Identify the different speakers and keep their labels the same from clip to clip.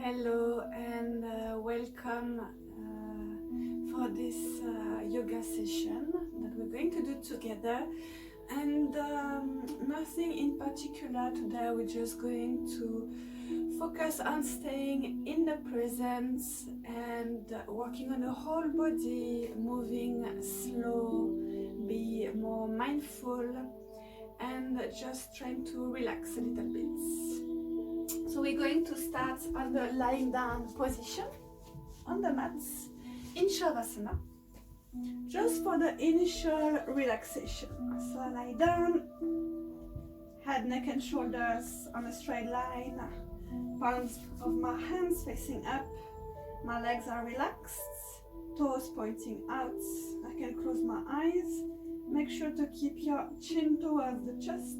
Speaker 1: Hello and welcome for this yoga session that we're going to do together, and nothing in particular today. We're just going to focus on staying in the present and working on the whole body, moving slow, be more mindful, and just trying to relax a little bit. So we're going to start on the lying down position on the mats in Shavasana, just for the initial relaxation. So I lie down, head, neck and shoulders on a straight line, palms of my hands facing up, my legs are relaxed, toes pointing out. I can close my eyes. Make sure to keep your chin towards the chest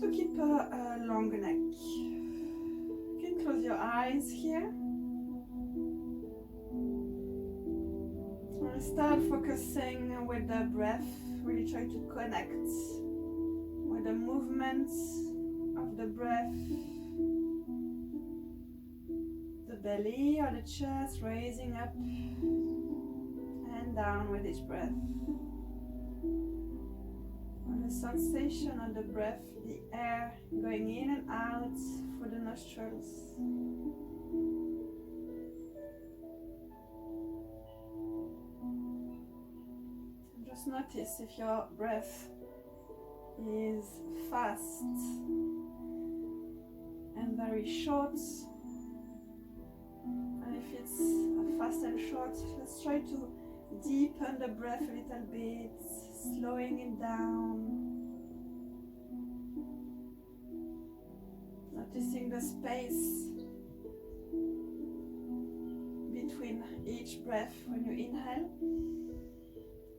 Speaker 1: to keep a long neck. You can close your eyes here. We'll start focusing with the breath. Really try to connect with the movements of the breath. The belly or the chest raising up and down with each breath. And the sensation of the breath, the air going in and out through the nostrils. And just notice if your breath is fast and very short, and if it's fast and short, let's try to deepen the breath a little bit, slowing it down. Noticing the space between each breath when you inhale.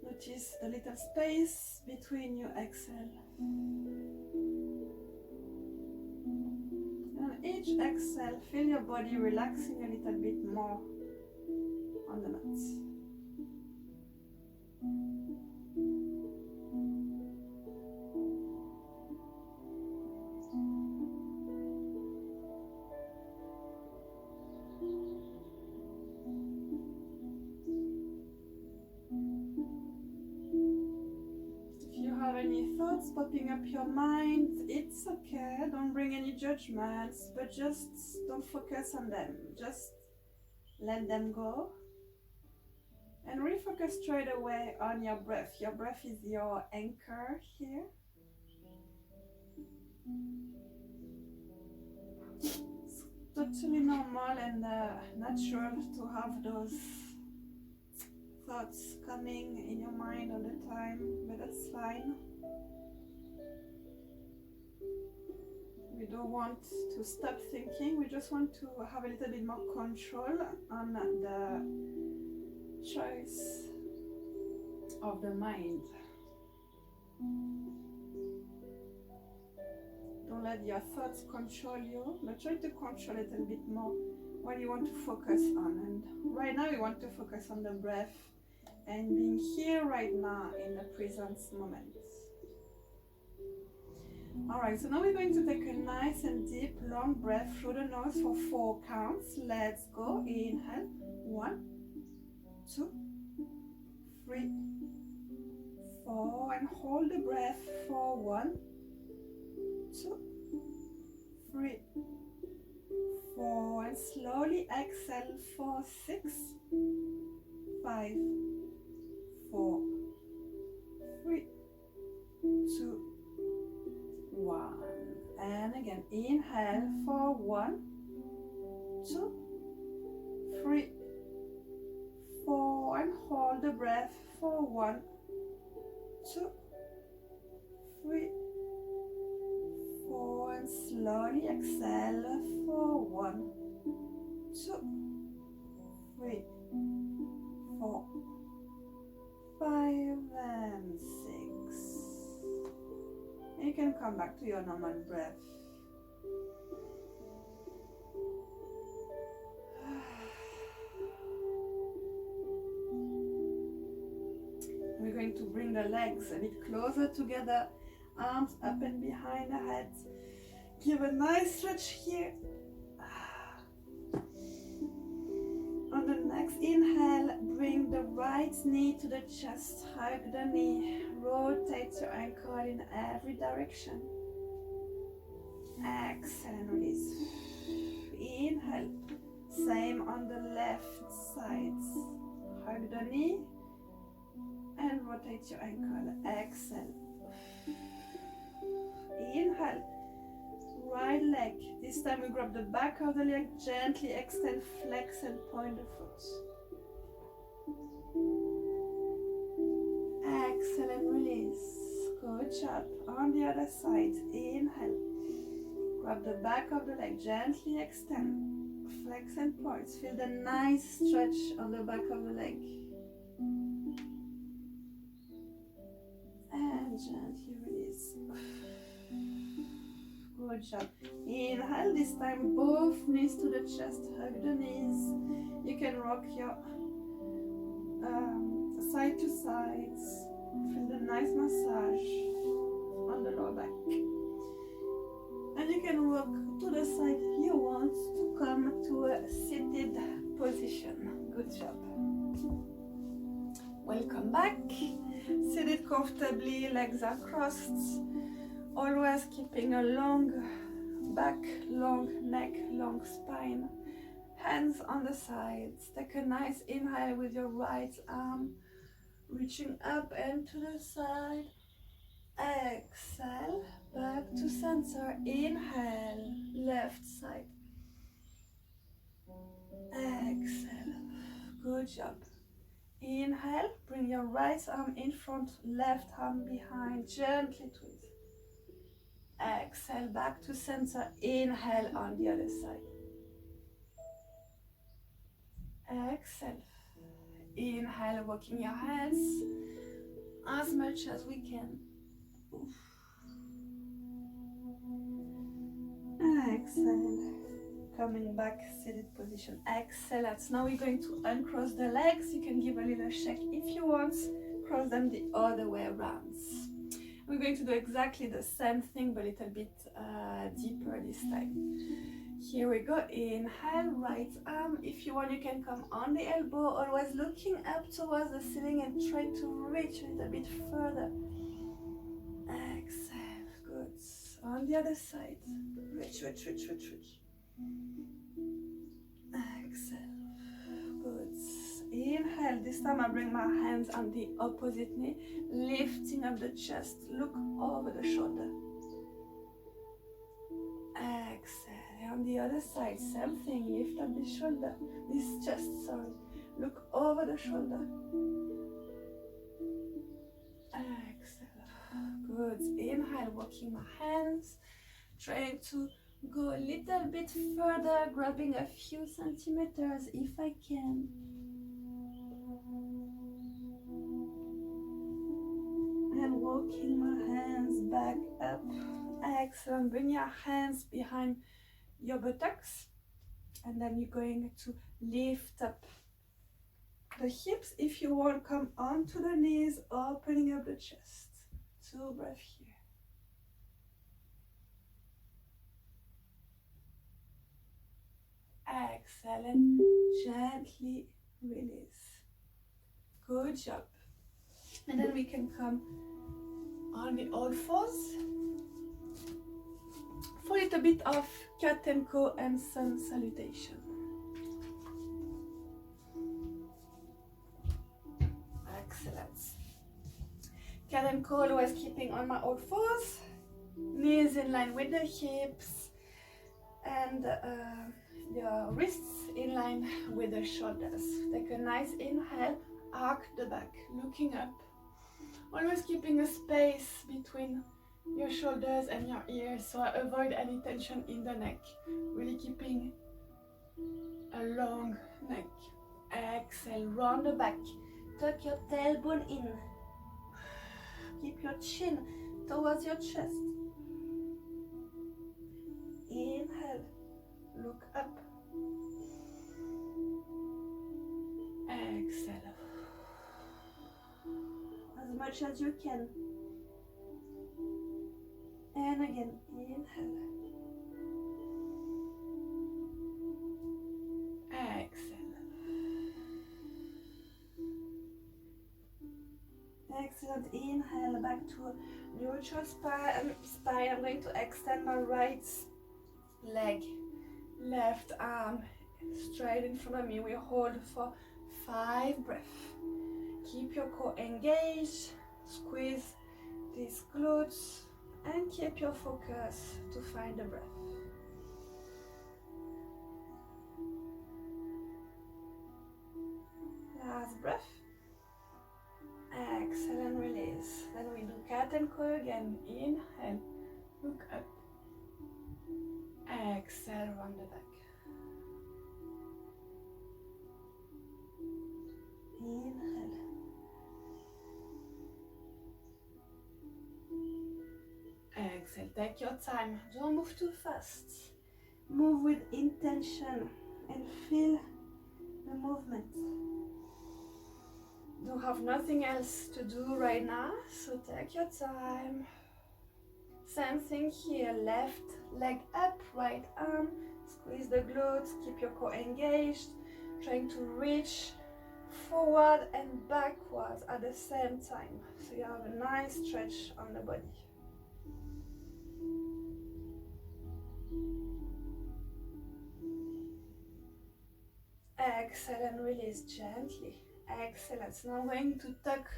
Speaker 1: Notice the little space between your exhale. And each exhale, feel your body relaxing a little bit more on the mat. Popping up your mind, it's okay, don't bring any judgments, but just don't focus on them, just let them go and refocus straight away on your breath. Your breath is your anchor here. It's totally normal and natural to have those thoughts coming in your mind all the time, but that's fine. We don't want to stop thinking, we just want to have a little bit more control on the choice of the mind. Don't let your thoughts control you, but try to control a little bit more what you want to focus on. And right now we want to focus on the breath and being here right now in the present moment. Alright, so now we're going to take a nice and deep long breath through the nose for 4 counts. Let's go. Inhale. 1, 2, 3, 4, and hold the breath for 1, 2, 3, 4, and slowly exhale for 6, 5, 4, 3, 2, 1, and again inhale for 1, 2, 3, 4, and hold the breath for 1, 2, 3, 4, and slowly exhale for 1, 2, 3, 4, 5, and 6. You can come back to your normal breath. We're going to bring the legs a bit closer together, arms up and behind the head. Give a nice stretch here. knee to the chest, hug the knee, rotate your ankle in every direction. Exhale and release. Inhale, same on the left side. Hug the knee and rotate your ankle. Exhale. Inhale, right leg. This time we grab the back of the leg, gently extend, flex and point the foot. Exhale and release. Good job. On the other side, inhale. Grab the back of the leg, gently extend, flex and point. Feel the nice stretch on the back of the leg. And gently release. Good job. Inhale, this time both knees to the chest, hug the knees. You can rock your side to side. Feel the nice massage on the lower back. And you can rock to the side you want to come to a seated position. Good job. Welcome back. Seated comfortably, legs are crossed. Always keeping a long back, long neck, long spine. Hands on the sides. Take a nice inhale with your right arm, reaching up and to the side. Exhale, back to center. Inhale, left side. Exhale. Good job. Inhale, bring your right arm in front, left arm behind, gently twist. Exhale, back to center. Inhale on the other side. Exhale. Inhale, walking your hands as much as we can. Exhale. Coming back, seated position. Excellent. Now we're going to uncross the legs. You can give a little shake if you want. Cross them the other way around. We're going to do exactly the same thing, but a little bit deeper this time. Here we go. Inhale, right arm. If you want, you can come on the elbow, always looking up towards the ceiling and try to reach a little bit further. Exhale. Good. On the other side. Reach, reach, reach, reach, reach. Exhale. Good. Inhale. This time I bring my hands on the opposite knee, lifting up the chest. Look over the shoulder. Exhale. On the other side, same thing. Lift up the shoulder. This chest, sorry. Look over the shoulder. Exhale. Good. Inhale, walking my hands. Trying to go a little bit further, grabbing a few centimeters if I can. And walking my hands back up. Excellent. Bring your hands behind your buttocks. And then you're going to lift up the hips. If you want, come onto the knees, opening up the chest. 2 breaths here. Excellent. Gently release. Good job. And then we can come on the all fours for a little bit of cat and co and sun salutation. Excellent. Cat and co, always keeping on my all fours, knees in line with the hips, and your wrists in line with the shoulders. Take a nice inhale, arc the back, looking up. Always keeping a space between your shoulders and your ears, so avoid any tension in the neck. Really keeping a long neck. Exhale, round the back. Tuck your tailbone in. Keep your chin towards your chest. Inhale, look up. Exhale. As much as you can. And again, inhale. Exhale. Excellent. Inhale, back to neutral spine. I'm going to extend my right leg, left arm straight in front of me. We hold for 5 breaths. Keep your core engaged, squeeze these glutes, and keep your focus to find the breath. Last breath. Excellent, release. Then we do cat and cow again. Inhale, look up. Exhale, round the back. Inhale. Exhale, take your time. Don't move too fast. Move with intention and feel the movement. You have nothing else to do right now, so take your time. Same thing here, left leg up, right arm, squeeze the glutes, keep your core engaged, trying to reach forward and backwards at the same time. So you have a nice stretch on the body. Excellent, release gently. Excellent. So now I'm going to tuck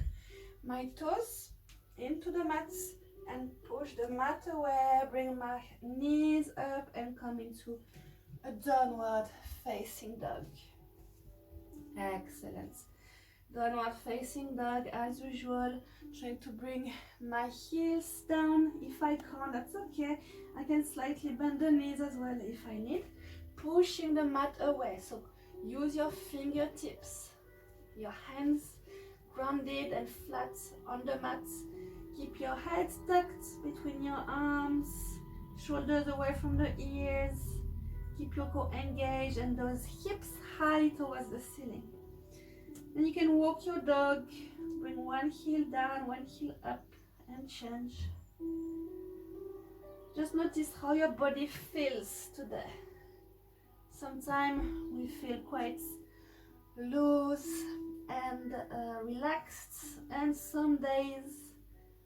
Speaker 1: my toes into the mats and push the mat away, bring my knees up and come into a downward facing dog. Excellent. Downward facing dog as usual, trying to bring my heels down. If I can't, that's okay. I can slightly bend the knees as well if I need. Pushing the mat away, so use your fingertips, your hands grounded and flat on the mat. Keep your head tucked between your arms, shoulders away from the ears. Keep your core engaged and those hips high towards the ceiling. Then you can walk your dog, bring one heel down, one heel up and change. Just notice how your body feels today. Sometimes we feel quite loose and relaxed, and some days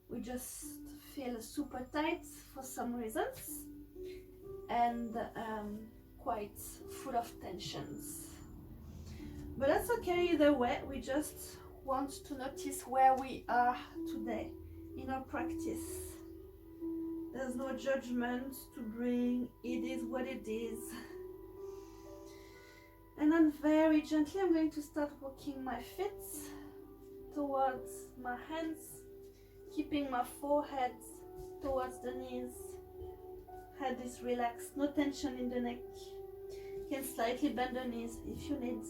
Speaker 1: we just feel super tight for some reasons and quite full of tensions. But that's okay either way. We just want to notice where we are today in our practice. There's no judgment to bring. It is what it is. And then very gently I'm going to start walking my feet towards my hands, keeping my forehead towards the knees. Head is relaxed, no tension in the neck. You can slightly bend the knees if you need.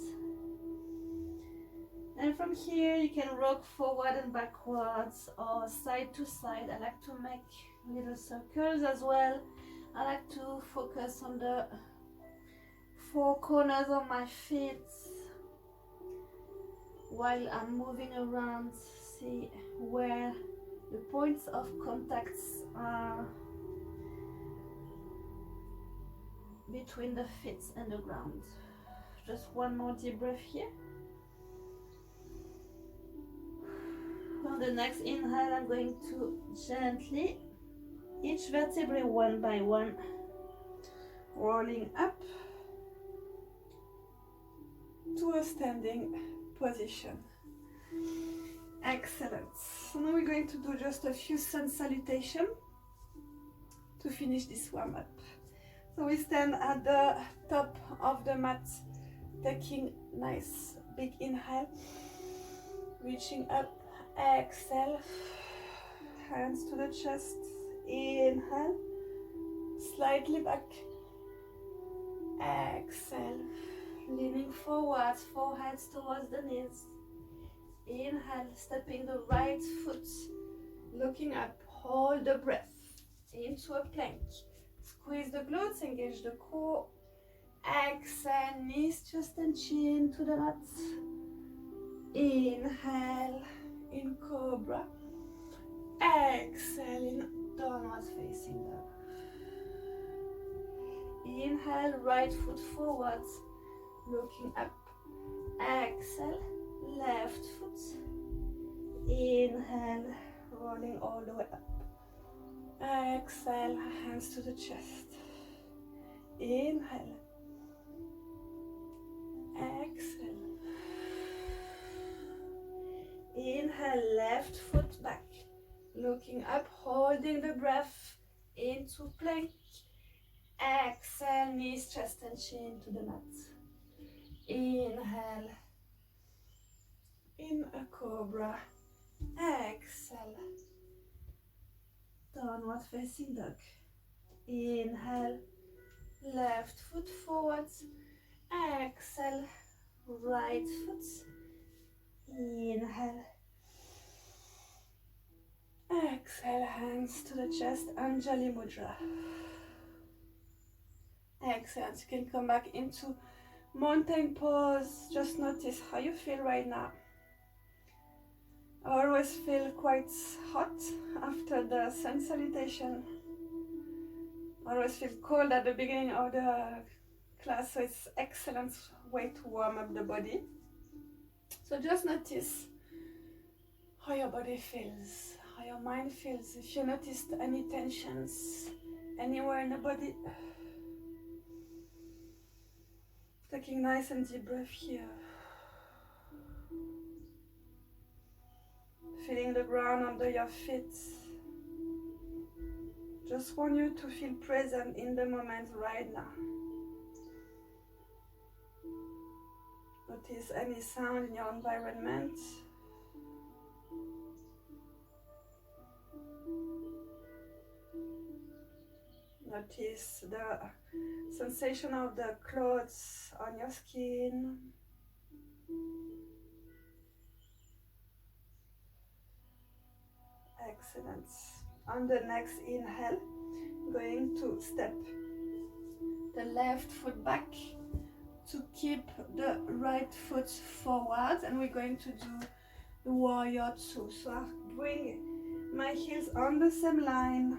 Speaker 1: And from here you can rock forward and backwards or side to side. I like to make little circles as well. I like to focus on the 4 corners of my feet while I'm moving around. See where the points of contacts are between the feet and the ground. Just one more deep breath here. On the next inhale, I'm going to gently, each vertebrae one by one, rolling up to a standing position. Excellent. So now we're going to do just a few sun salutation to finish this warm up. So we stand at the top of the mat, taking nice big inhale, reaching up, exhale, hands to the chest, inhale, slightly back, exhale, leaning forwards, foreheads towards the knees, inhale, stepping the right foot, looking up, hold the breath into a plank, squeeze the glutes, engage the core, exhale, knees, chest and chin to the mat, inhale, in cobra, exhale in downward facing dog. Inhale, right foot forwards, looking up, exhale, left foot, Inhale, rolling all the way up. Exhale, hands to the chest. Inhale. Exhale. Inhale, left foot back. Looking up, holding the breath into plank. Exhale, knees, chest and chin to the mat. Inhale. In a cobra. Exhale. Downward facing dog. Inhale. Left foot forwards. Exhale. Right foot. Inhale. Exhale, hands to the chest, Anjali Mudra. Excellent. You can come back into mountain pose. Just notice how you feel right now. I always feel quite hot after the sun salutation. I always feel cold at the beginning of the class, so it's an excellent way to warm up the body. So just notice how your body feels, how your mind feels. If you noticed any tensions anywhere in the body, taking nice and deep breath here. Feeling the ground under your feet. Just want you to feel present in the moment right now. Notice any sound in your environment. Notice the sensation of the clothes on your skin. Excellent. On the next inhale, going to step the left foot back to keep the right foot forward, and we're going to do the warrior two. So I bring my heels on the same line,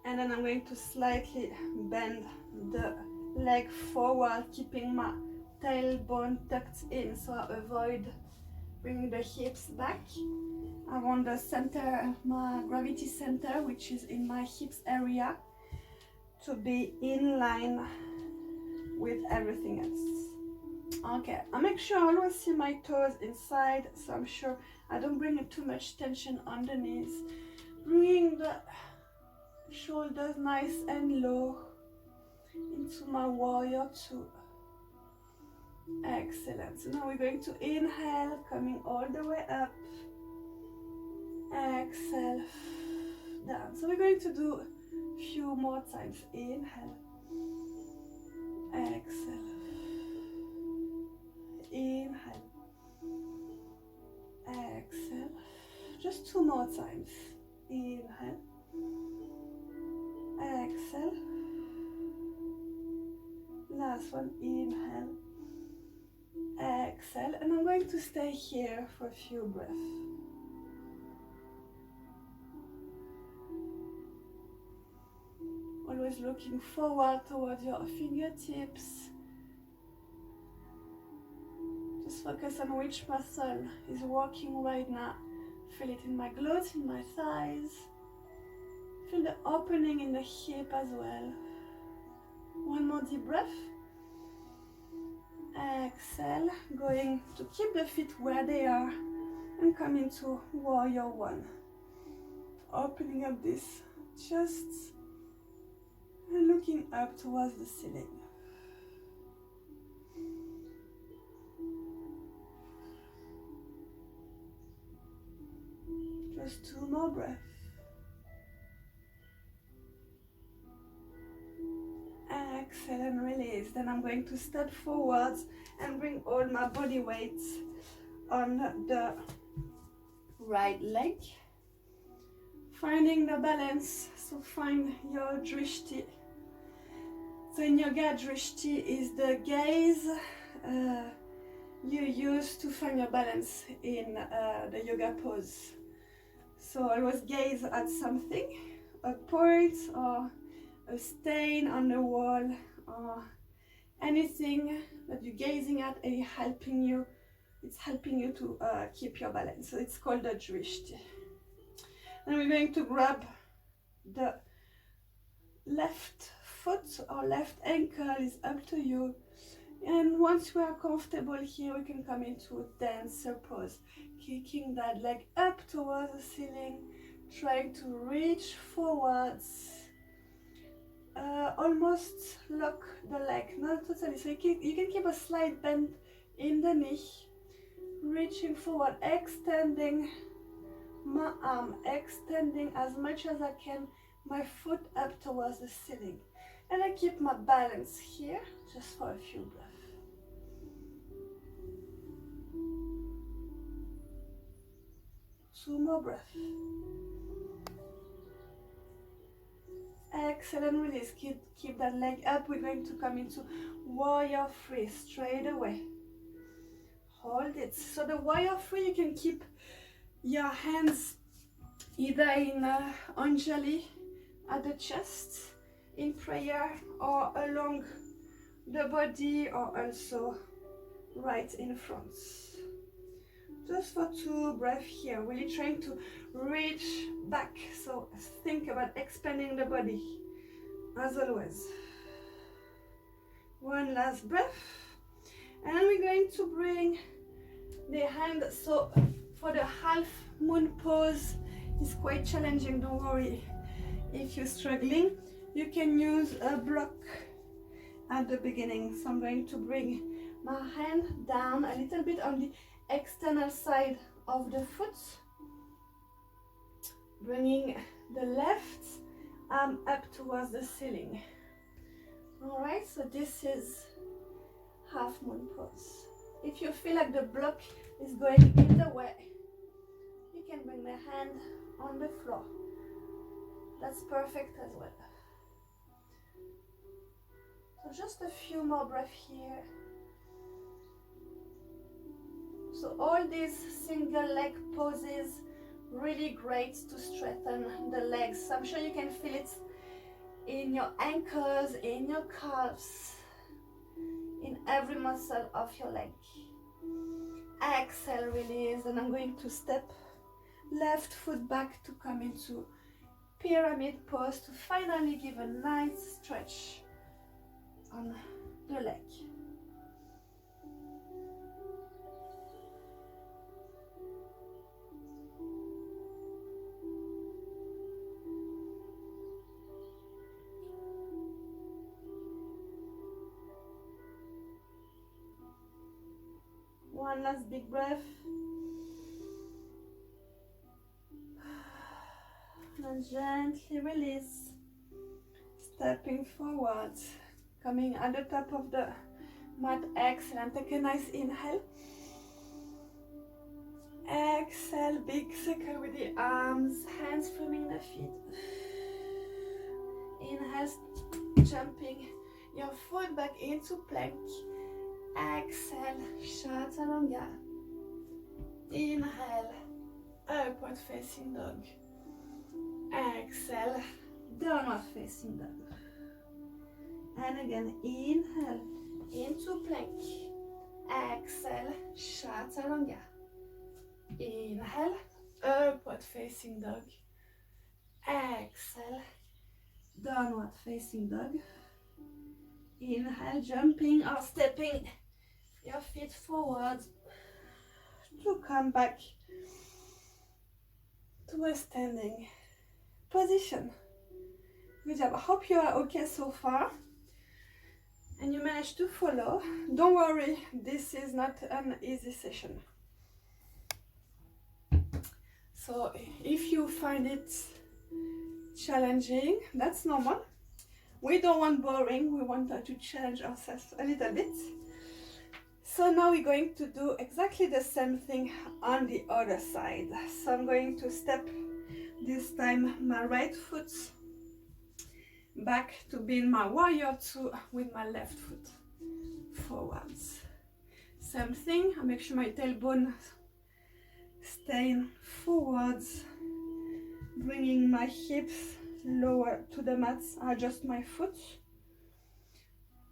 Speaker 1: and then I'm going to slightly bend the leg forward, keeping my tailbone tucked in, so I avoid bringing the hips back. I want the center, my gravity center, which is in my hips area, to be in line with everything else. Okay, I make sure I always see my toes inside, so I'm sure I don't bring too much tension on the knees. Bringing the shoulders nice and low into my warrior two. Excellent. So now we're going to inhale, coming all the way up. Exhale, down. So we're going to do a few more times. Inhale, exhale, inhale, exhale. Just two more times. Inhale, exhale. Last one. Inhale, exhale. And I'm going to stay here for a few breaths. Always looking forward towards your fingertips. Just focus on which muscle is working right now. Feel it in my glutes, in my thighs. Feel the opening in the hip as well. One more deep breath. Exhale, going to keep the feet where they are and come into warrior one. Opening up this chest and looking up towards the ceiling. Just two more breaths. Exhale and release. Then I'm going to step forwards and bring all my body weight on the right leg. Finding the balance, so find your drishti. So in yoga, drishti is the gaze you use to find your balance in the yoga pose. So always gaze at something, a point or a stain on the wall or anything that you're gazing at and helping you It's helping you to keep your balance. So it's called the drishti. And we're going to grab the left foot or left ankle, is up to you. And once we are comfortable here, we can come into a dancer pose, kicking that leg up towards the ceiling, trying to reach forwards, almost lock the leg, not totally. So you can keep a slight bend in the knee, reaching forward, extending my arm, extending as much as I can, my foot up towards the ceiling. And I keep my balance here just for a few breaths. Two more breaths. Exhale and release. Keep that leg up. We're going to come into warrior three straight away. Hold it. So the warrior three, you can keep your hands either in Anjali at the chest in prayer, or along the body, or also right in front. Just for two breaths here, really trying to reach back. So think about expanding the body as always. One last breath, and we're going to bring the hand. So for the half moon pose, it's quite challenging, don't worry if you're struggling. You can use a block at the beginning. So I'm going to bring my hand down a little bit on the external side of the foot, bringing the left arm up towards the ceiling. All right, so this is half moon pose. If you feel like the block is going either way, you can bring the hand on the floor. That's perfect as well. So just a few more breaths here. So all these single leg poses, really great to strengthen the legs. So I'm sure you can feel it in your ankles, in your calves, in every muscle of your leg. Exhale, release, and I'm going to step left foot back to come into pyramid pose to finally give a nice stretch on the leg. One last big breath. And gently release. Stepping forward. Coming at the top of the mat. Excellent. Take a nice inhale. Exhale. Big circle with the arms. Hands framing the feet. Inhale. Jumping your foot back into plank. Exhale, Chaturanga. Inhale, upward facing dog. Exhale, downward facing dog. And again, inhale into plank. Exhale, Chaturanga. Inhale, upward facing dog. Exhale, downward facing dog. Inhale, jumping or stepping your feet forward to come back to a standing position. Good job. I hope you are okay so far and you managed to follow. Don't worry, this is not an easy session. So if you find it challenging, that's normal. We don't want boring, we want to challenge ourselves a little bit. So now we're going to do exactly the same thing on the other side. So I'm going to step this time my right foot back to be in my warrior two with my left foot forwards. Same thing, I make sure my tailbone staying forwards, bringing my hips lower to the mat, adjust my foot,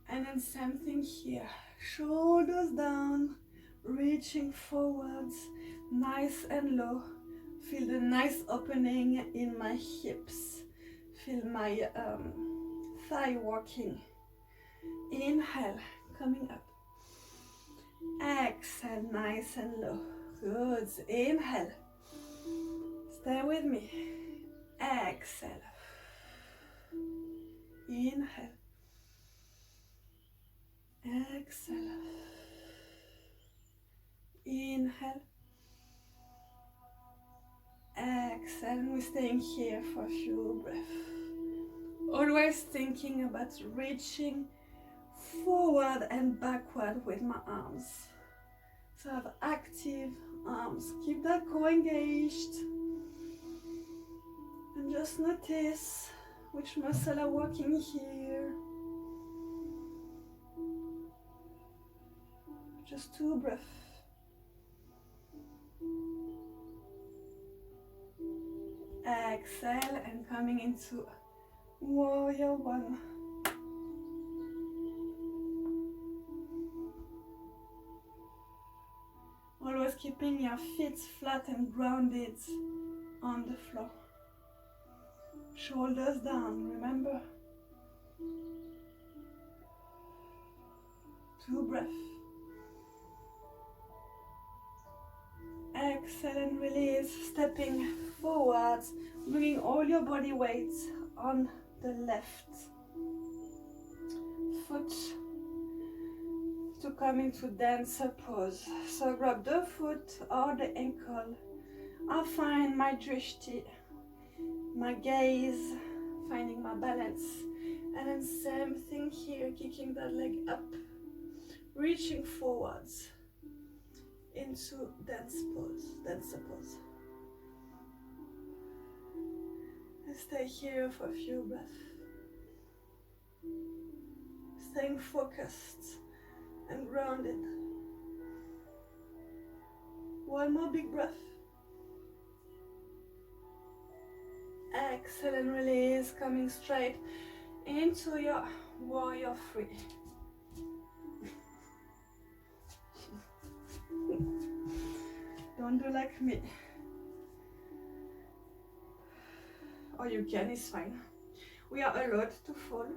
Speaker 1: and then same thing here, shoulders down, reaching forwards, nice and low. Feel the nice opening in my hips. Feel my thigh walking. Inhale, coming up. Exhale, nice and low. Good. Inhale. Stay with me. Exhale. Inhale. Exhale. Inhale. Exhale. And we're staying here for a few breaths. Always thinking about reaching forward and backward with my arms. So I have active arms. Keep that core engaged. And just notice which muscles are working here. Just 2 breaths. Exhale and coming into warrior 1. Always keeping your feet flat and grounded on the floor. Shoulders down, remember. 2 breaths. Exhale and release, stepping forwards, bringing all your body weight on the left foot to come into dancer pose. So grab the foot or the ankle. I find my drishti, my gaze, finding my balance. And then same thing here, kicking that leg up, reaching forwards into dancer pose. And stay here for a few breaths. Staying focused and grounded. 1 more big breath. Exhale and release, coming straight into your warrior 3. Don't do like me. Or you can, it's fine. We are allowed to fall.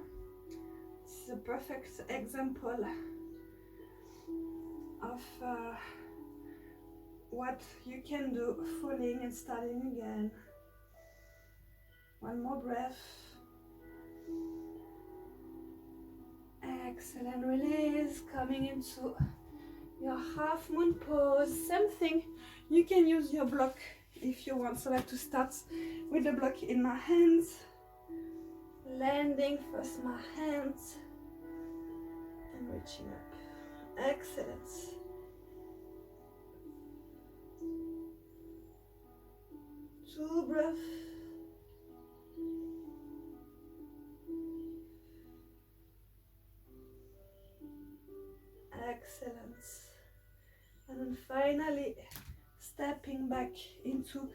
Speaker 1: This is a perfect example of what you can do, falling and starting again. 1 more breath. Exhale and release, coming into your half moon pose. Same thing, you can use your block if you want. So I like to start with the block in my hands, landing first my hands and reaching up. Excellent. Two breaths. Excellent. And then finally stepping back into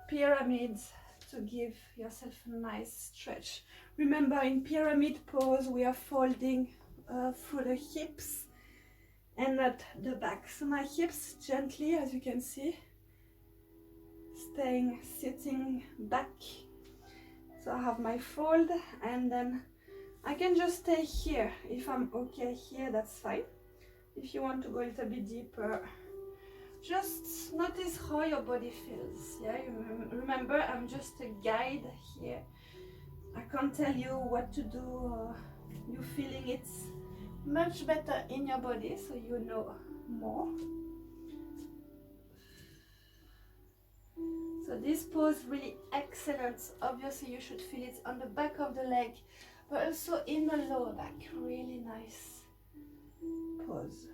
Speaker 1: pyramids to give yourself a nice stretch. Remember, in pyramid pose we are folding through the hips and not the back. So my hips gently, as you can see, sitting back. So I have my fold, and then I can just stay here. If I'm okay here, that's fine. If you want to go a little bit deeper, just notice how your body feels. Yeah, remember, I'm just a guide here. I can't tell you what to do. You're feeling it much better in your body, so you know more. So this pose really excellent. Obviously you should feel it on the back of the leg, but also in the lower back. Really nice pose.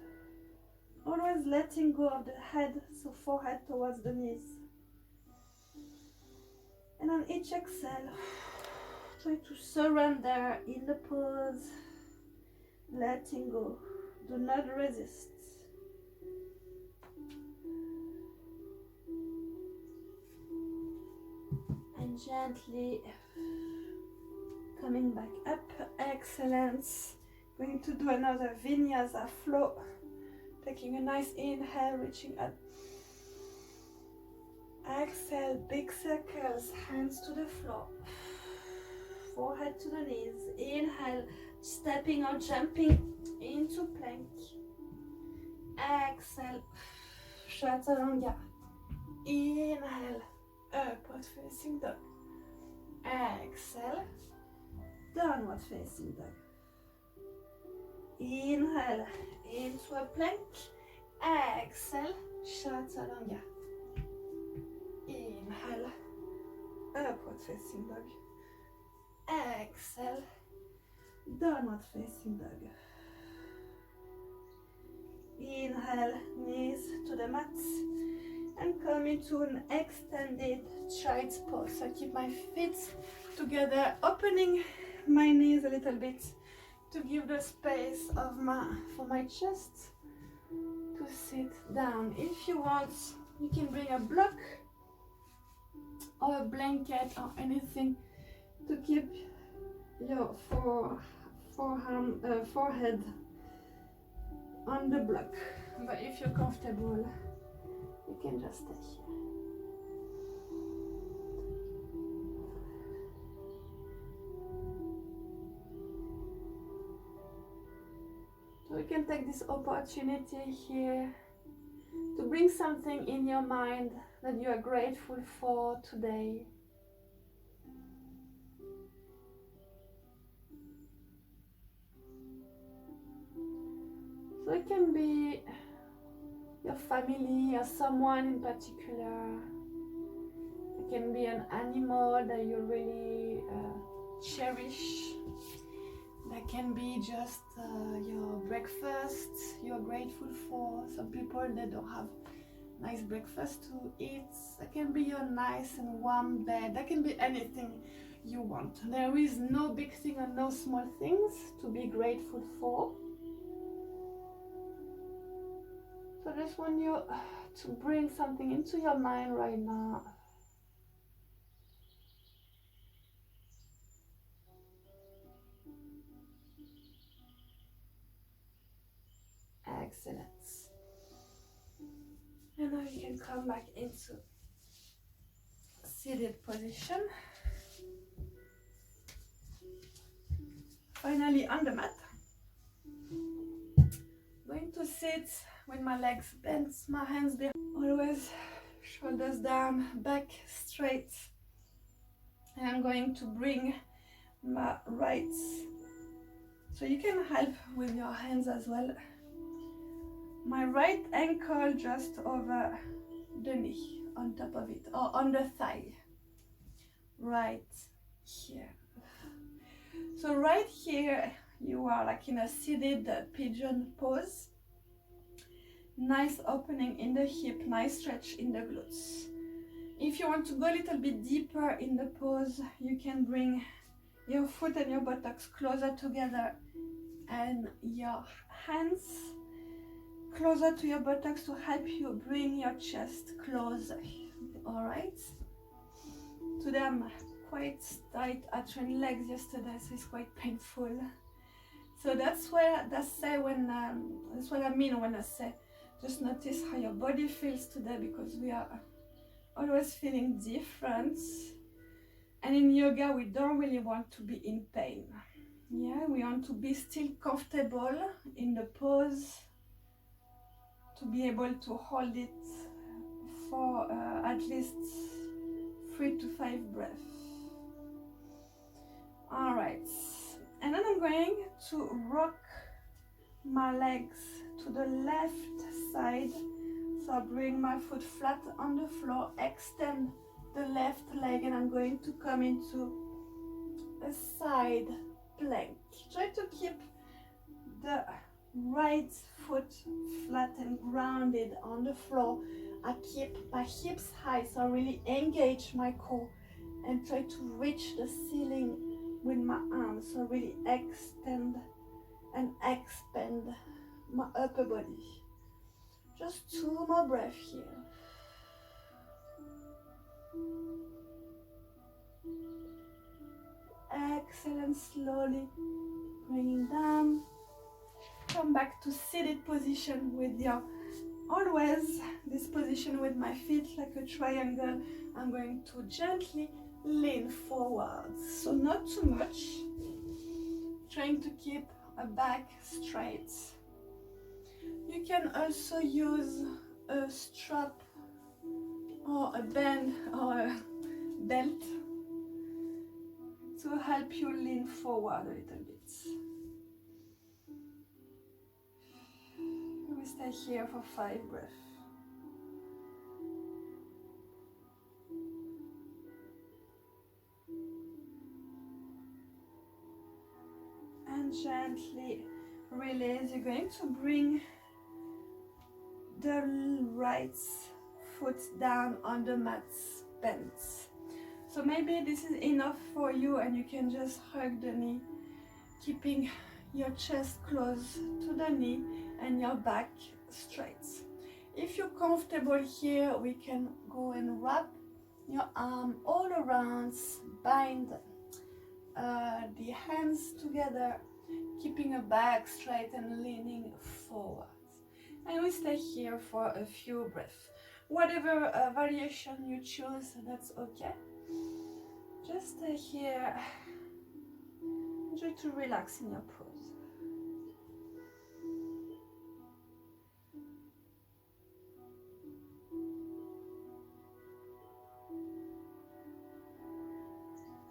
Speaker 1: Always letting go of the head, so forehead towards the knees. And on each exhale, try to surrender in the pose, letting go. Do not resist. And gently coming back up. Excellent. Going to do another vinyasa flow Taking a nice inhale, reaching up. Exhale, big circles, hands to the floor. Forehead to the knees. Inhale, stepping or jumping into plank. Exhale, chaturanga. Inhale, upward facing dog. Exhale, downward facing dog. Inhale into a plank. Exhale, chaturanga. Inhale, upward facing dog. Exhale, downward facing dog. Inhale, knees to the mat and come into an extended child's pose. So keep my feet together, opening my knees a little bit to give the space for my chest to sit down. If you want, you can bring a block or a blanket or anything to keep your forehead on the block. But if you're comfortable, you can just stay here. So you can take this opportunity here to bring something in your mind that you are grateful for today. So it can be your family or someone in particular. It can be an animal that you really cherish. That can be just your breakfast you're grateful for. Some people, they don't have nice breakfast to eat. That can be your nice and warm bed. That can be anything you want. There is no big thing and no small things to be grateful for. So I just want you to bring something into your mind right now. Excellent. And now you can come back into seated position. Finally on the mat. Going to sit with my legs bent, my hands behind. Always shoulders down, back straight. And I'm going to bring my right. So you can help with your hands as well. My right ankle just over the knee, on top of it, or on the thigh. Right here. So right here, you are like in a seated pigeon pose. Nice opening in the hip, nice stretch in the glutes. If you want to go a little bit deeper in the pose, you can bring your foot and your buttocks closer together and your hands closer to your buttocks to help you bring your chest closer. All right. Today I'm quite tight. I trained legs yesterday, so it's quite painful. So that's what I mean when I say just notice how your body feels today, because we are always feeling different. And in yoga, we don't really want to be in pain. Yeah, we want to be still comfortable in the pose, to be able to hold it for at least 3 to 5 breaths. All right, and then I'm going to rock my legs to the left side. So I bring my foot flat on the floor, extend the left leg, and I'm going to come into a side plank. Try to keep the right foot flat and grounded on the floor. I keep my hips high, so I really engage my core and try to reach the ceiling with my arms. So I really extend and expand my upper body. Just 2 more breaths here. Exhale, and slowly bringing down. Come back to seated position with your, always this position with my feet like a triangle. I'm going to gently lean forward, so not too much, trying to keep a back straight. You can also use a strap or a band or a belt to help you lean forward a little bit. We stay here for 5 breaths. And gently release. You're going to bring the right foot down on the mat, bent. So maybe this is enough for you and you can just hug the knee, keeping your chest close to the knee and your back straight. If you're comfortable here, we can go and wrap your arm all around, bind the hands together, keeping your back straight and leaning forward. And we stay here for a few breaths. Whatever variation you choose, that's okay. Just stay here. Try to relax in your pose.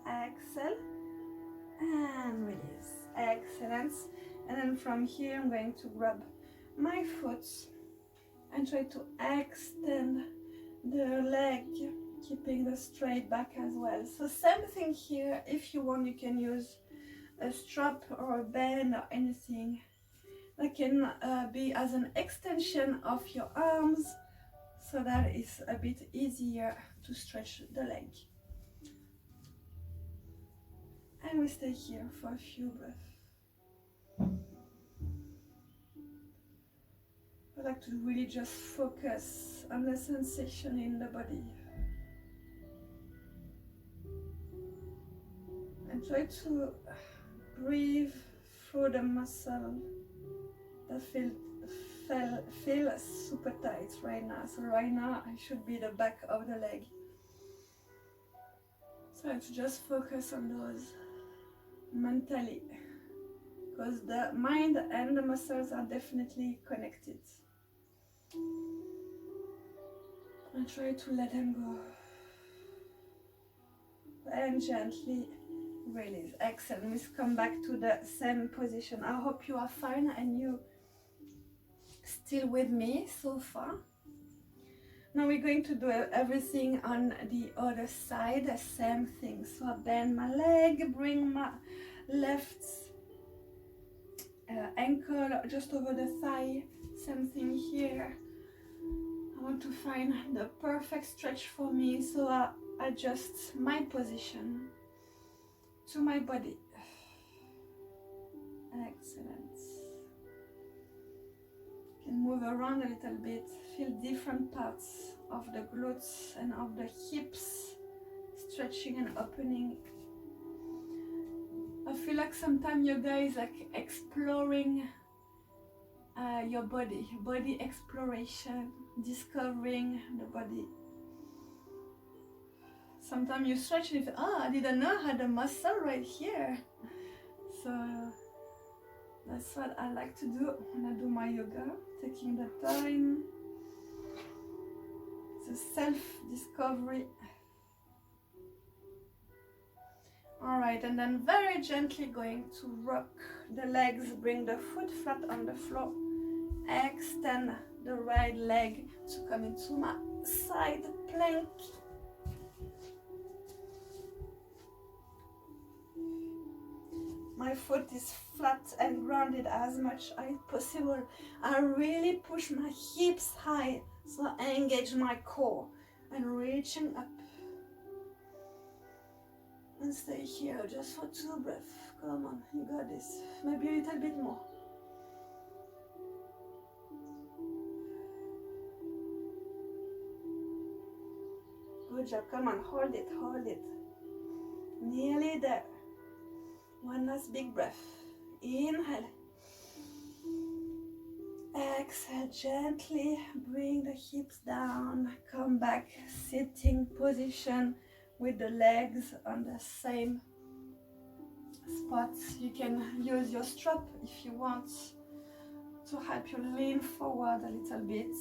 Speaker 1: Exhale and release. Excellent. And then from here, I'm going to grab my foot and try to extend the leg, keeping the straight back as well. So same thing here. If you want, you can use a strap or a band or anything that can be as an extension of your arms, so that it's a bit easier to stretch the leg. And we stay here for a few breaths. I like to really just focus on the sensation in the body. And try to breathe through the muscle that feel super tight right now. So right now it should be the back of the leg. So I have to just focus on those mentally, because the mind and the muscles are definitely connected. And try to let them go. And gently release. Excellent. Let's come back to the same position. I hope you are fine and you still with me so far. Now we're going to do everything on the other side, the same thing. So I bend my leg, bring my left ankle just over the thigh. Same thing here. I want to find the perfect stretch for me, so I adjust my position to my body. Excellent. You can move around a little bit, feel different parts of the glutes and of the hips stretching and opening. I feel like sometimes yoga is like exploring your body exploration, discovering the body. Sometimes you stretch and you feel, oh, I didn't know I had a muscle right here. So that's what I like to do when I do my yoga, taking the time. It's a self-discovery. All right, and then very gently going to rock the legs, bring the foot flat on the floor. Extend the right leg to come into my side plank. My foot is flat and grounded as much as possible. I really push my hips high, so I engage my core and reaching up. And stay here just for 2 breaths. Come on, you got this. Maybe a little bit more. Good job, come on, hold it, hold it. Nearly there. One last big breath. Inhale. Exhale, gently bring the hips down, come back, sitting position with the legs on the same spots. You can use your strap if you want to help you lean forward a little bit.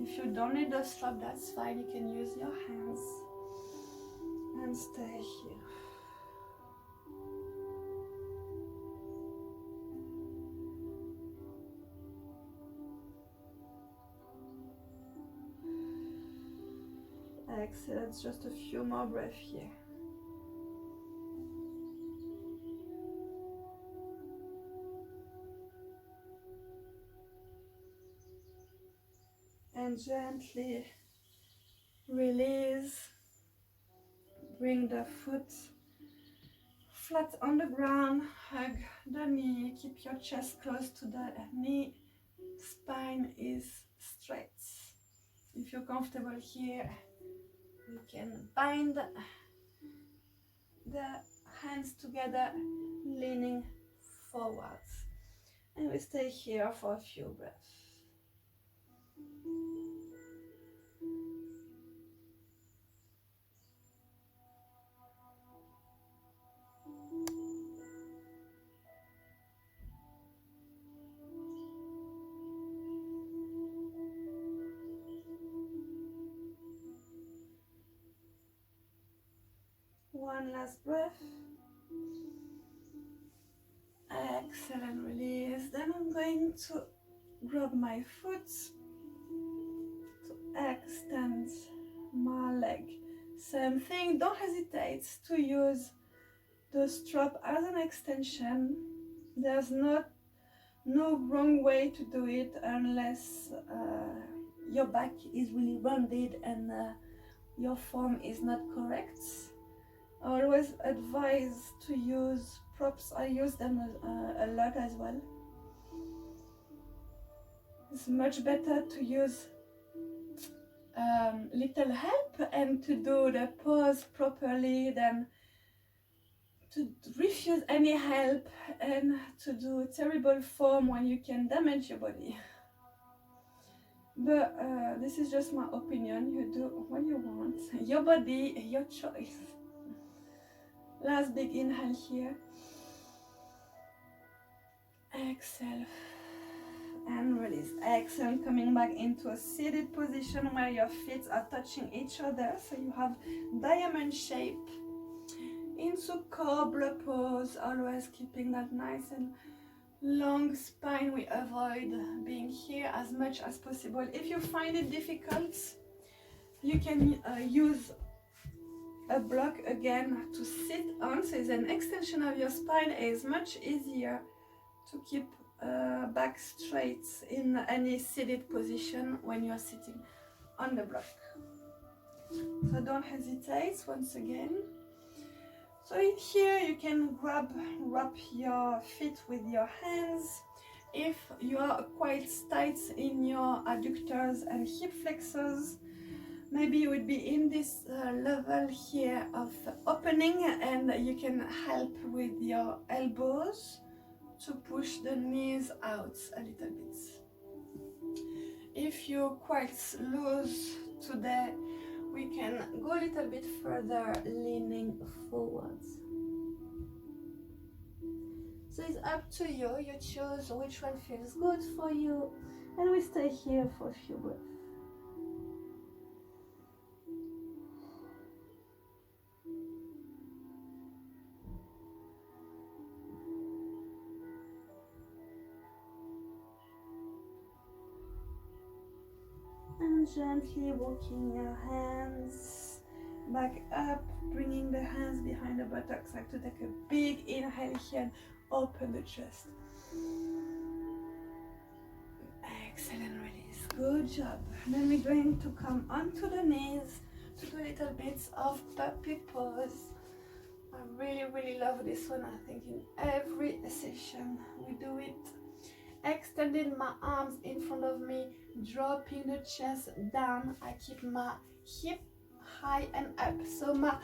Speaker 1: If you don't need the strap, that's fine. You can use your hands and stay here. Excellent, just a few more breaths here. And gently release. Bring the foot flat on the ground, hug the knee, keep your chest close to the knee, spine is straight. If you're comfortable here, you can bind the hands together, leaning forwards. And we stay here for a few breaths. One last breath. Excellent, release. Then I'm going to grab my foot to extend my leg. Same thing, don't hesitate to use the strap as an extension. There's no wrong way to do it unless your back is really rounded and your form is not correct. I always advise to use props. I use them a lot as well. It's much better to use little help and to do the pose properly than to refuse any help and to do terrible form when you can damage your body. But this is just my opinion. You do what you want. Your body, your choice. Last big inhale here. Exhale. And release. Exhale, coming back into a seated position where your feet are touching each other. So you have diamond shape. Into cobra pose, always keeping that nice and long spine. We avoid being here as much as possible. If you find it difficult, you can use a block again to sit on. So it's an extension of your spine. It's much easier to keep back straight in any seated position when you're sitting on the block. So don't hesitate once again. So in here you can wrap your feet with your hands. If you are quite tight in your adductors and hip flexors, maybe you would be in this level here of opening, and you can help with your elbows to push the knees out a little bit. If you're quite loose today, we can go a little bit further, leaning forwards. So it's up to you. You choose which one feels good for you, and we stay here for a few breaths. And gently walking your hands back up, bringing the hands behind the buttocks, like to take a big inhale here and open the chest. Excellent, release. Good job. And then we're going to come onto the knees to do a little bit of puppy pose. I really love this one. I think in every session we do it. Extending my arms in front of me, dropping the chest down. I keep my hip high and up, so my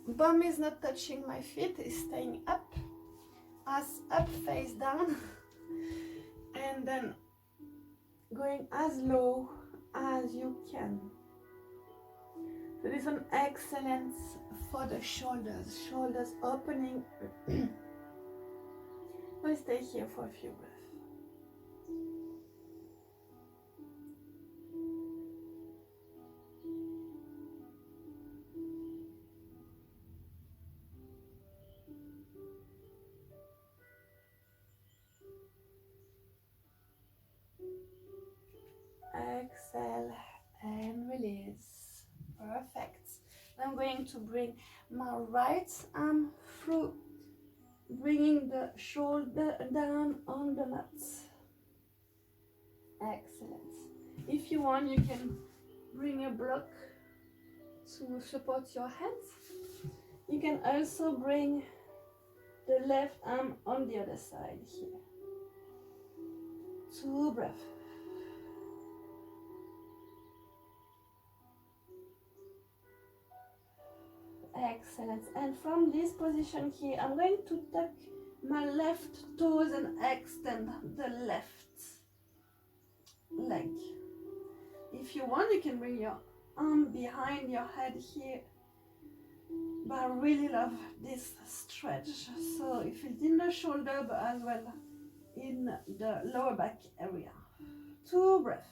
Speaker 1: bum is not touching my feet, it's staying up, as up face down. And then going as low as you can. So this one excellent for the shoulders opening. We'll stay here for a few breaths. Exhale and release. Perfect. I'm going to bring my right arm through, bringing the shoulder down on the mat. Excellent. If you want, you can bring a block to support your hands. You can also bring the left arm on the other side here. 2 breaths. Excellent. And from this position here, I'm going to tuck my left toes and extend the left leg. If you want, you can bring your arm behind your head here, but I really love this stretch. So you feel it in the shoulder, but as well in the lower back area. 2 breaths.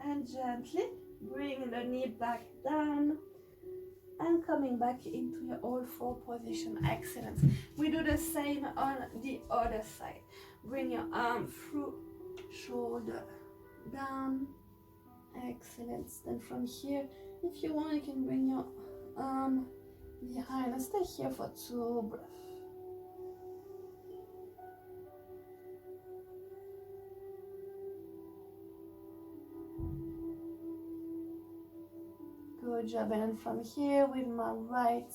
Speaker 1: And gently bring the knee back down and coming back into your all 4 position. Excellent. We do the same on the other side. Bring your arm through, shoulder down. Excellent. Then from here, if you want, you can bring your arm behind and stay here for 2 breaths. Good job. And from here, with my right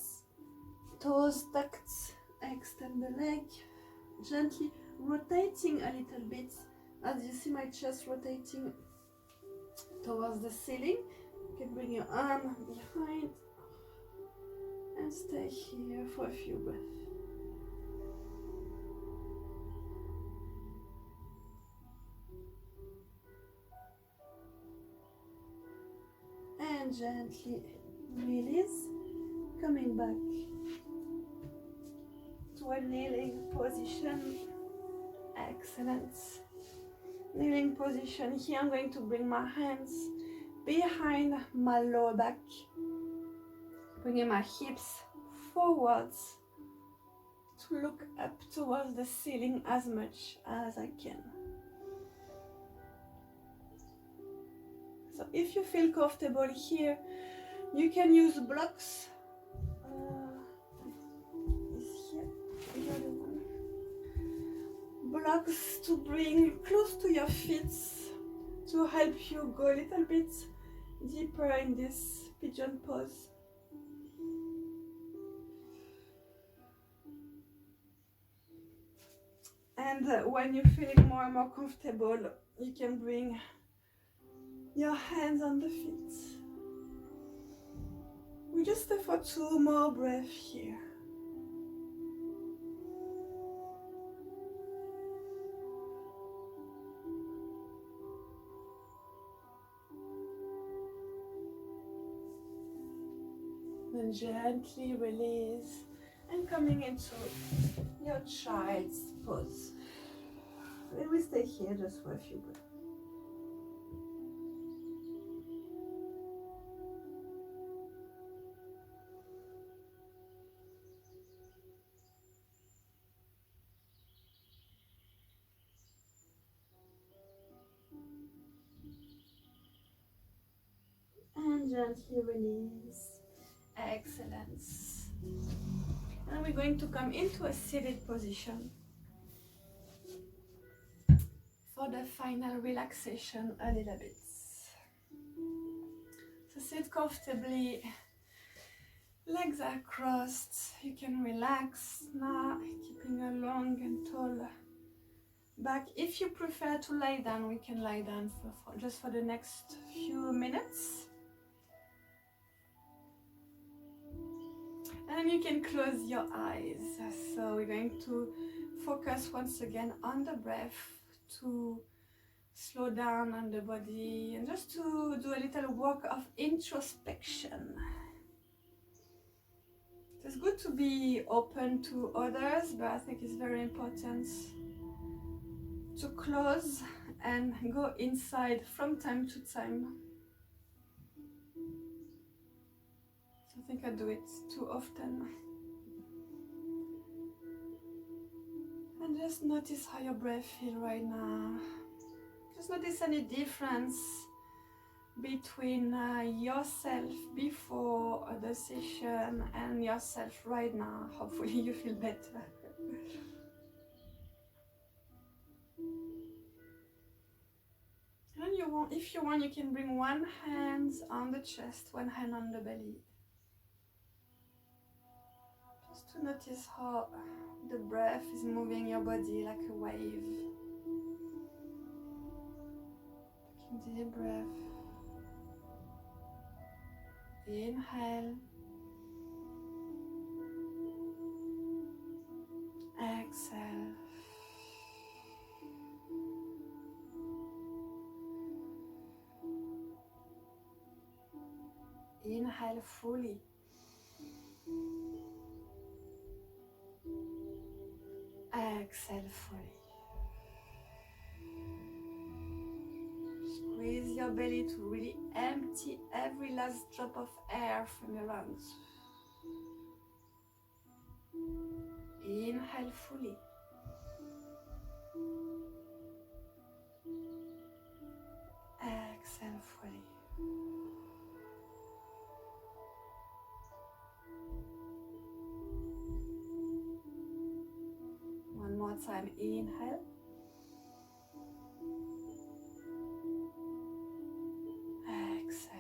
Speaker 1: toes tucked, extend the leg, gently rotating a little bit. As you see my chest rotating towards the ceiling, you can bring your arm behind and stay here for a few breaths. And gently release, coming back to a kneeling position. Excellent. Kneeling position. Here I'm going to bring my hands behind my lower back, bringing my hips forwards to look up towards the ceiling as much as I can. So if you feel comfortable here, you can use blocks. Blocks to bring close to your feet to help you go a little bit deeper in this pigeon pose. And when you're feeling more and more comfortable, you can bring your hands on the feet. We just stay for 2 more breaths here. Then gently release and coming into your child's pose. And we stay here just for a few breaths. And gently release. Excellent. And we're going to come into a seated position for the final relaxation a little bit. So sit comfortably, legs are crossed, you can relax now, keeping a long and tall back. If you prefer to lie down, we can lie down just for the next few minutes. And you can close your eyes. So we're going to focus once again on the breath to slow down on the body and just to do a little work of introspection. It's good to be open to others, but I think it's very important to close and go inside from time to time. I think I do it too often. And just notice how your breath feels right now. Just notice any difference between yourself before the session and yourself right now. Hopefully you feel better. And if you want, you can bring one hand on the chest, one hand on the belly. Just to notice how the breath is moving your body like a wave. Taking deep breath. Inhale. Exhale. Inhale fully. Exhale fully. Squeeze your belly to really empty every last drop of air from your lungs. Inhale fully. Exhale fully. One more time. Inhale. Exhale.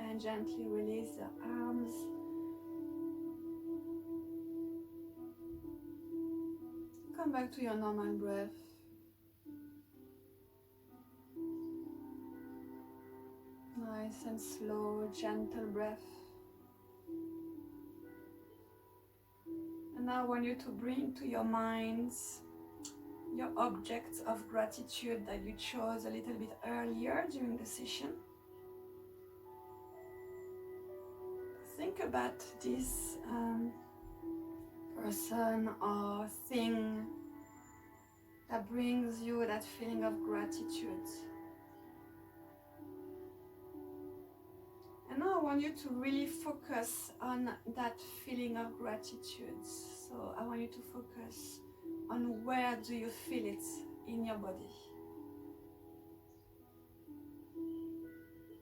Speaker 1: And gently release your arms. Come back to your normal breath. Nice and slow, gentle breath. And now I want you to bring to your minds your objects of gratitude that you chose a little bit earlier during the session. Think about this person or thing that brings you that feeling of gratitude. And now I want you to really focus on that feeling of gratitude. So I want you to focus on where do you feel it in your body.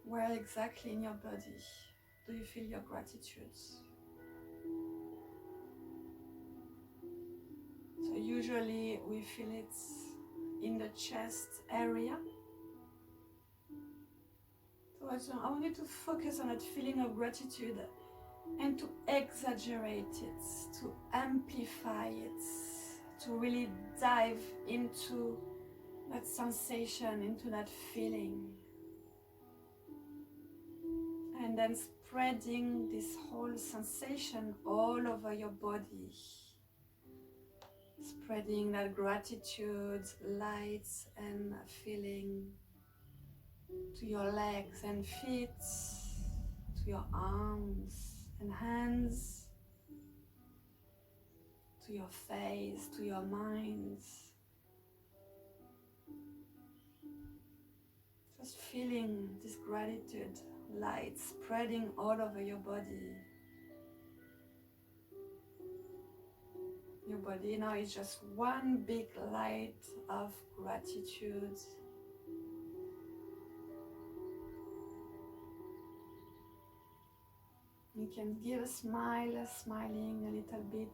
Speaker 1: Where exactly in your body do you feel your gratitude? So usually we feel it in the chest area. So I want you to focus on that feeling of gratitude and to exaggerate it, to amplify it, to really dive into that sensation, into that feeling. And then spreading this whole sensation all over your body. Spreading that gratitude, light and feeling to your legs and feet, to your arms and hands, to your face, to your mind. Just feeling this gratitude light spreading all over your body. Your body now is just one big light of gratitude. You can give a smile, smiling a little bit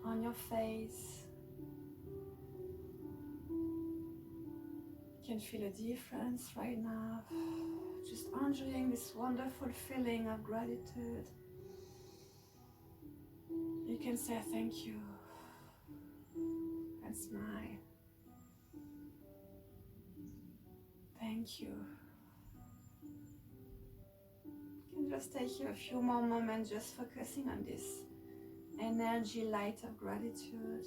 Speaker 1: on your face. You can feel a difference right now. Just enjoying this wonderful feeling of gratitude. You can say thank you and smile. Thank you. You can just take a few more moments just focusing on this energy light of gratitude.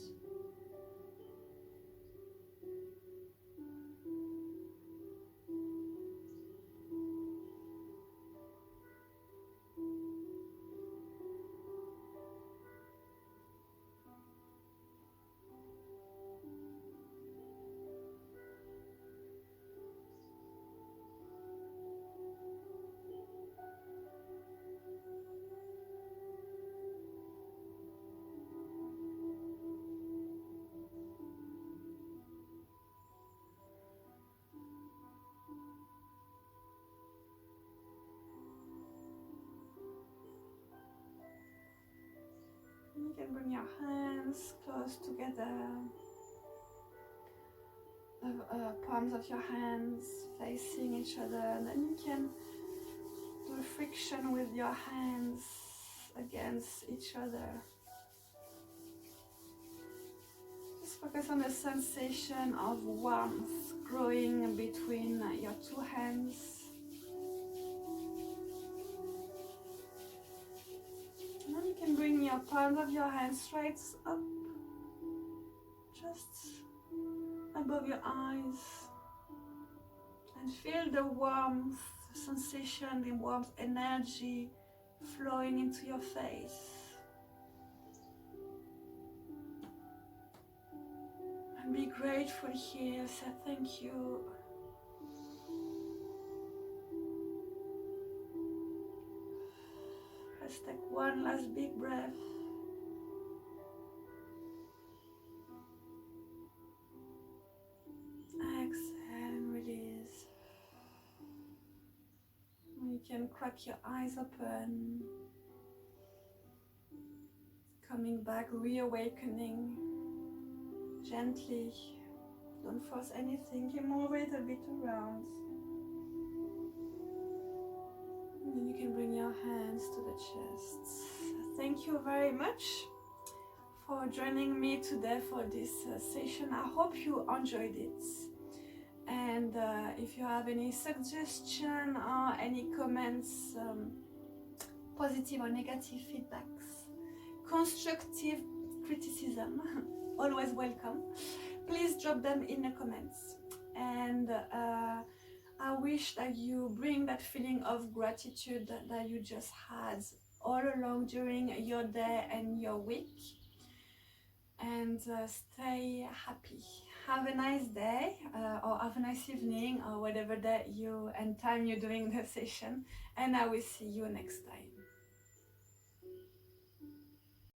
Speaker 1: You can bring your hands close together, the palms of your hands facing each other, and then you can do a friction with your hands against each other. Just focus on the sensation of warmth growing between your two hands. And then you can bring your palms of your hands straight up, just above your eyes, and feel the warmth sensation, the warmth energy flowing into your face. And be grateful here, say thank you. Let's take one last big breath. Exhale and release. You can crack your eyes open. Coming back, reawakening gently. Don't force anything, you move it a bit around. And then you can bring your hands to the chest. Thank you very much for joining me today for this session. I hope you enjoyed it. And if you have any suggestion or any comments, positive or negative feedbacks, constructive criticism, always welcome, please drop them in the comments. And I wish that you bring that feeling of gratitude that you just had all along during your day and your week. And stay happy. Have a nice day or have a nice evening or whatever day you and time you're doing the session. And I will see you next time.